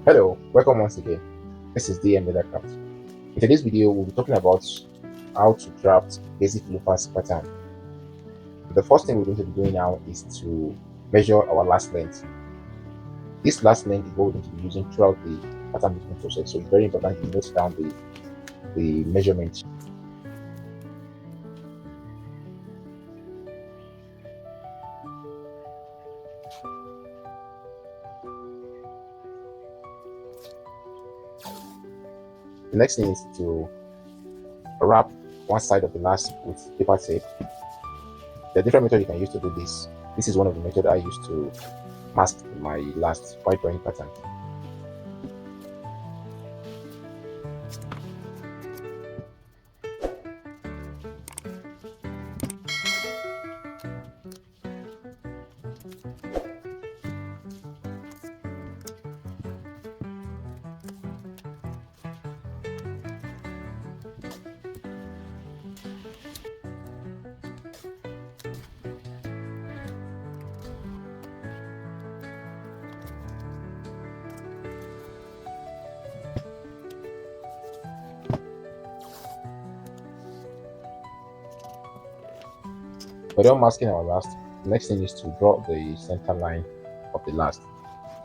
Hello, welcome once again. This is DM Craft. In today's video, we'll be talking about how to draft basic loafers pattern. The first thing we're going to be doing now is to measure our last length. This last length is what we're going to be using throughout the pattern making process. So it's very important you note down the measurement. The next thing is to wrap one side of the last with paper tape. There are different methods you can use to do this. This is one of the methods I use to mask my last white drawing pattern. We're done masking our last. The next thing is to draw the center line of the last.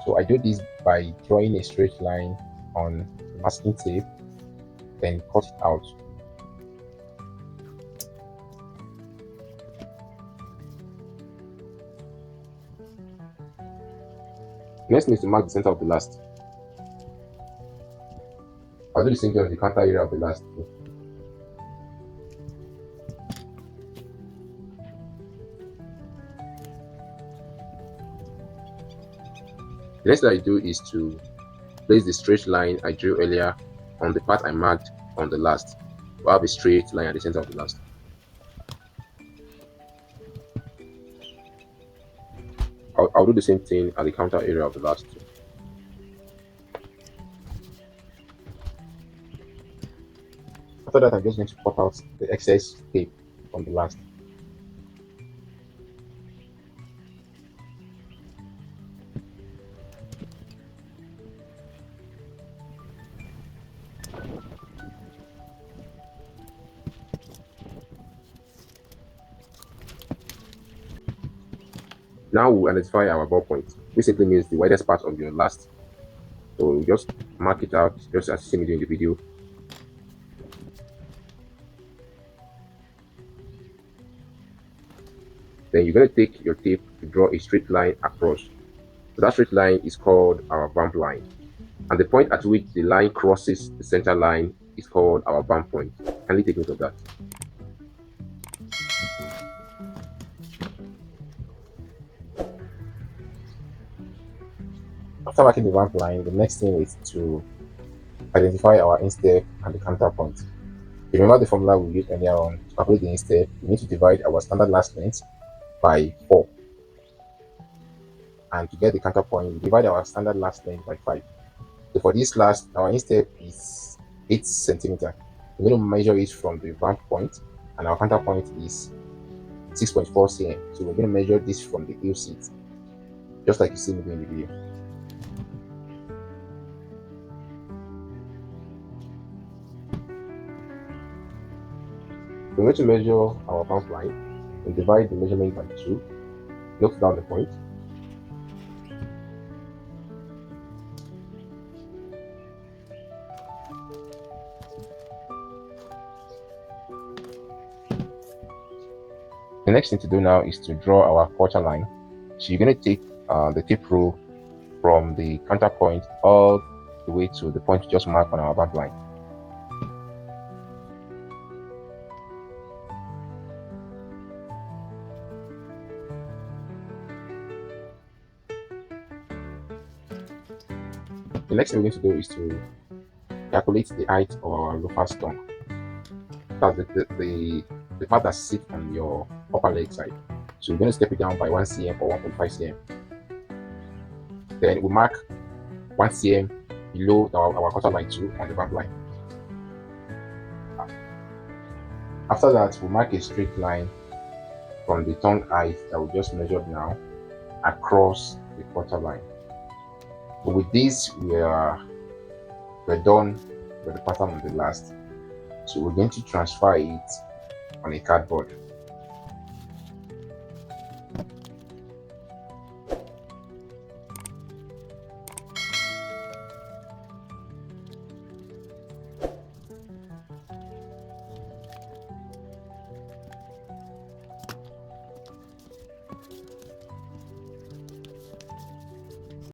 So I do this by drawing a straight line on masking tape, then cut it out. Next thing is to mark the center of the last. I'll do the same thing on the counter area of the last. The next thing I do is to place the straight line I drew earlier on the part I marked on the last. We'll have a straight line at the center of the last. I'll do the same thing at the counter area of the last. After that, I'm just going to cut out the excess tape from the last. Now we'll identify our ball point. This simply means the widest part of your last. So just mark it out, just as you see me doing the video. Then you're going to take your tape to draw a straight line across. So that straight line is called our vamp line. And the point at which the line crosses the center line is called our vamp point. Kindly take note of that. After marking the vamp line, the next thing is to identify our instep and the counterpoint. Remember the formula we used earlier on to calculate the instep. We need to divide our standard last length by 4. And to get the counterpoint, we divide our standard last length by 5. So for this last, our instep is 8 centimeter. We're going to measure it from the vamp point, and our counterpoint is 6.4 cm. So we're going to measure this from the heel seat, just like you see me doing the video. We're going to measure our vamp line and divide the measurement by 2. Note down the point. The next thing to do now is to draw our quarter line. So you're going to take the tape rule from the counterpoint all the way to the point we just marked on our vamp line. The next thing we're going to do is to calculate the height of our loafer tongue. That's the part that sits on your upper leg side. So we're going to step it down by 1 cm or 1.5 cm. Then we mark 1 cm below our quarter line 2 on the vamp line. After that, we'll mark a straight line from the tongue height that we just measured now across the quarter line. But with this, we're done with the pattern on the last. So we're going to transfer it on a cardboard.